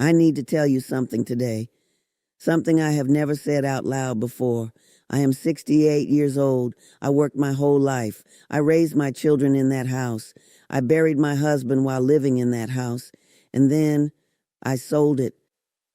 I need to tell you something today, something I have never said out loud before. I am 68 years old. I worked my whole life. I raised my children in that house. I buried my husband while living in that house. And then I sold it.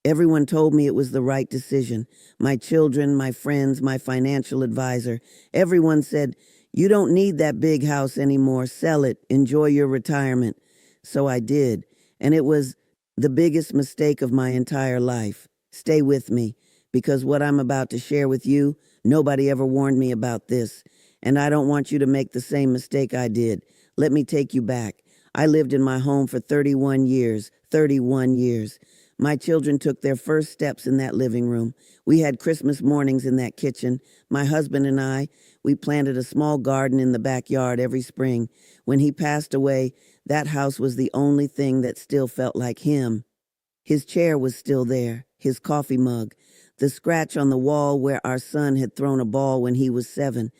Everyone told me it was the right decision. My children, my friends, my financial advisor. Everyone said, "You don't need that big house anymore. Sell it. Enjoy your retirement." So I did. And it was the biggest mistake of my entire life. Stay with me, because what I'm about to share with you, nobody ever warned me about this. And I don't want you to make the same mistake I did. Let me take you back. I lived in my home for 31 years. 31 years. My children took their first steps in that living room. We had Christmas mornings in that kitchen. My husband and I, we planted a small garden in the backyard every spring. When he passed away, that house was the only thing that still felt like him. His chair was still there, his coffee mug, the scratch on the wall where our son had thrown a ball when he was 7.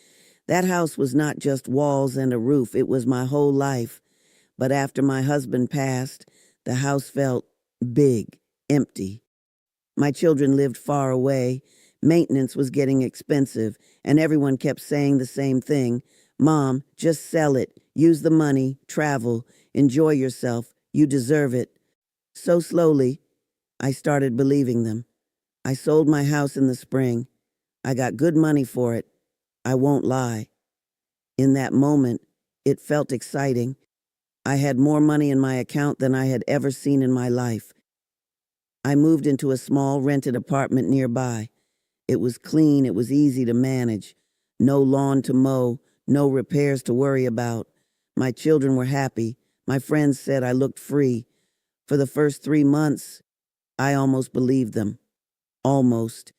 That house was not just walls and a roof, it was my whole life. But after my husband passed, the house felt big, empty. My children lived far away. Maintenance was getting expensive, and everyone kept saying the same thing. "Mom, just sell it. Use the money, travel, enjoy yourself. You deserve it." So slowly, I started believing them. I sold my house in the spring. I got good money for it. I won't lie. In that moment, it felt exciting. I had more money in my account than I had ever seen in my life. I moved into a small rented apartment nearby. It was clean, it was easy to manage. No lawn to mow, no repairs to worry about. My children were happy. My friends said I looked free. For the first 3 months, I almost believed them. Almost.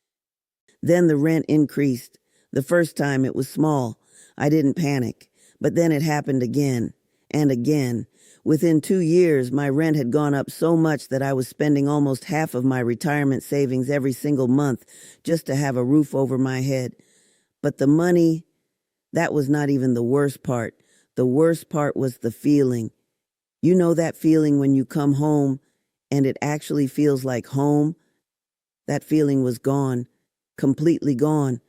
Then the rent increased. The first time it was small. I didn't panic. But then it happened again and again. Within 2 years, my rent had gone up so much that I was spending almost half of my retirement savings every single month just to have a roof over my head. But the money, that was not even the worst part. The worst part was the feeling. You know that feeling when you come home and it actually feels like home? That feeling was gone, completely gone.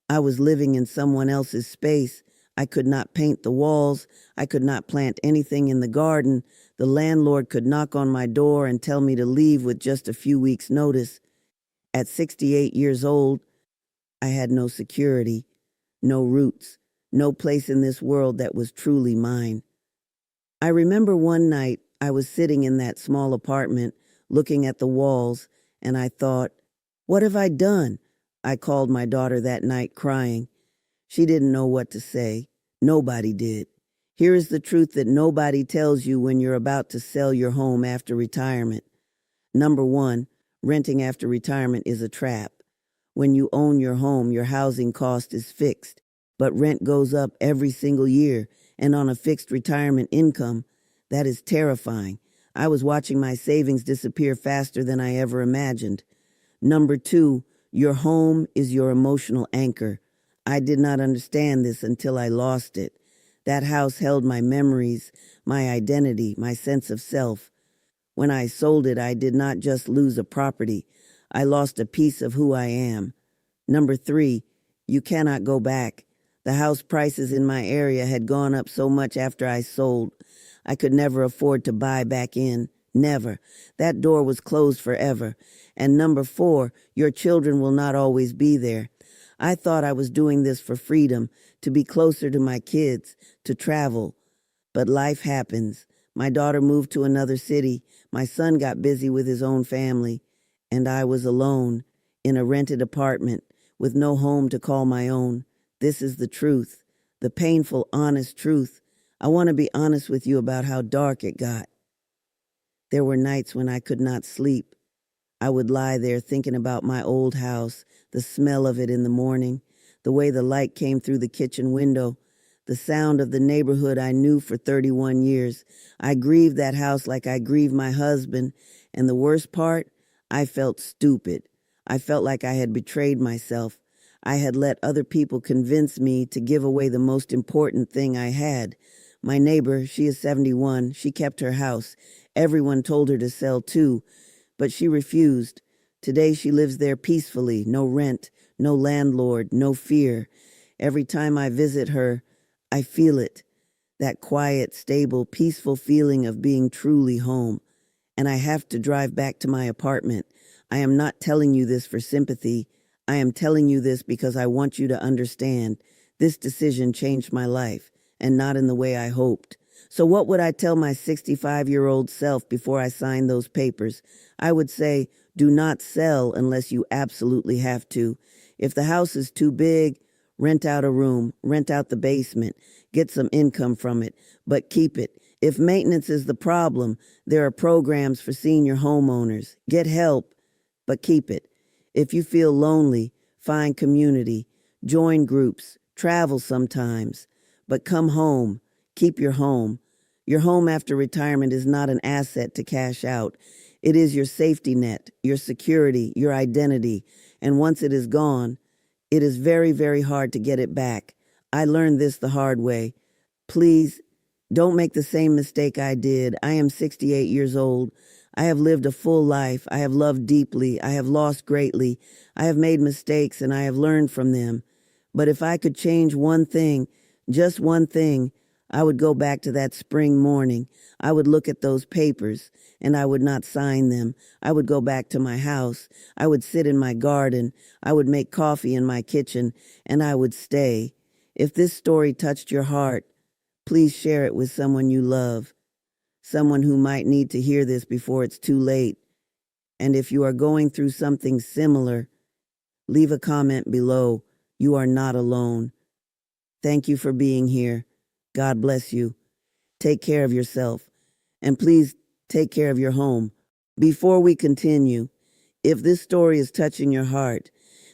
I was living in someone else's space. I could not paint the walls. I could not plant anything in the garden. The landlord could knock on my door and tell me to leave with just a few weeks' notice. At 68 years old, I had no security, no roots, no place in this world that was truly mine. I remember one night I was sitting in that small apartment, looking at the walls, and I thought, what have I done? I called my daughter that night crying. She didn't know what to say. Nobody did. Here is the truth that nobody tells you when you're about to sell your home after retirement. Number 1, renting after retirement is a trap. When you own your home, your housing cost is fixed, but rent goes up every single year, and on a fixed retirement income, that is terrifying. I was watching my savings disappear faster than I ever imagined. Number 2, your home is your emotional anchor. I did not understand this until I lost it. That house held my memories, my identity, my sense of self. When I sold it, I did not just lose a property. I lost a piece of who I am. Number 3, you cannot go back. The house prices in my area had gone up so much after I sold. I could never afford to buy back in. Never. That door was closed forever. And number 4, your children will not always be there. I thought I was doing this for freedom, to be closer to my kids, to travel. But life happens. My daughter moved to another city. My son got busy with his own family. And I was alone, in a rented apartment, with no home to call my own. This is the truth, the painful, honest truth. I want to be honest with you about how dark it got. There were nights when I could not sleep. I would lie there thinking about my old house, the smell of it in the morning, the way the light came through the kitchen window, the sound of the neighborhood I knew for 31 years. I grieved that house like I grieved my husband, and the worst part, I felt stupid. I felt like I had betrayed myself. I had let other people convince me to give away the most important thing I had. My neighbor, she is 71, she kept her house. Everyone told her to sell too. but she refused. Today she lives there peacefully, no rent, no landlord, no fear. Every time I visit her, I feel it, that quiet, stable, peaceful feeling of being truly home. And I have to drive back to my apartment. I am not telling you this for sympathy. I am telling you this because I want you to understand this decision changed my life, and not in the way I hoped. So what would I tell my 65-year-old self before I signed those papers? I would say, do not sell unless you absolutely have to. If the house is too big, rent out a room, rent out the basement, get some income from it, but keep it. If maintenance is the problem, there are programs for senior homeowners. Get help, but keep it. If you feel lonely, find community, join groups, travel sometimes, but come home. Keep your home. Your home after retirement is not an asset to cash out. It is your safety net, your security, your identity. And once it is gone, it is very, very hard to get it back. I learned this the hard way. Please, don't make the same mistake I did. I am 68 years old. I have lived a full life. I have loved deeply. I have lost greatly. I have made mistakes and I have learned from them. But if I could change one thing, just one thing, I would go back to that spring morning. I would look at those papers and I would not sign them. I would go back to my house. I would sit in my garden. I would make coffee in my kitchen and I would stay. If this story touched your heart, please share it with someone you love, someone who might need to hear this before it's too late. And if you are going through something similar, leave a comment below. You are not alone. Thank you for being here. God bless you. Take care of yourself. And please take care of your home. Before we continue, if this story is touching your heart,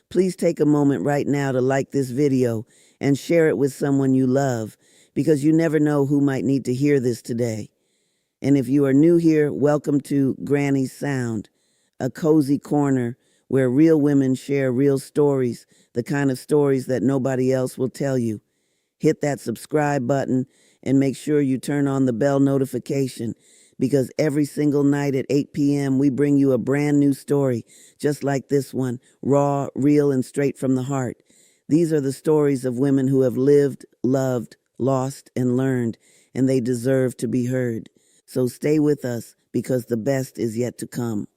please take a moment right now to like this video and share it with someone you love, because you never know who might need to hear this today. And if you are new here, welcome to Granny's Sound, a cozy corner where real women share real stories, the kind of stories that nobody else will tell you. Hit that subscribe button and make sure you turn on the bell notification, because every single night at 8 p.m. we bring you a brand new story, just like this one, raw, real, and straight from the heart. These are the stories of women who have lived, loved, lost, and learned, and they deserve to be heard. So stay with us, because the best is yet to come.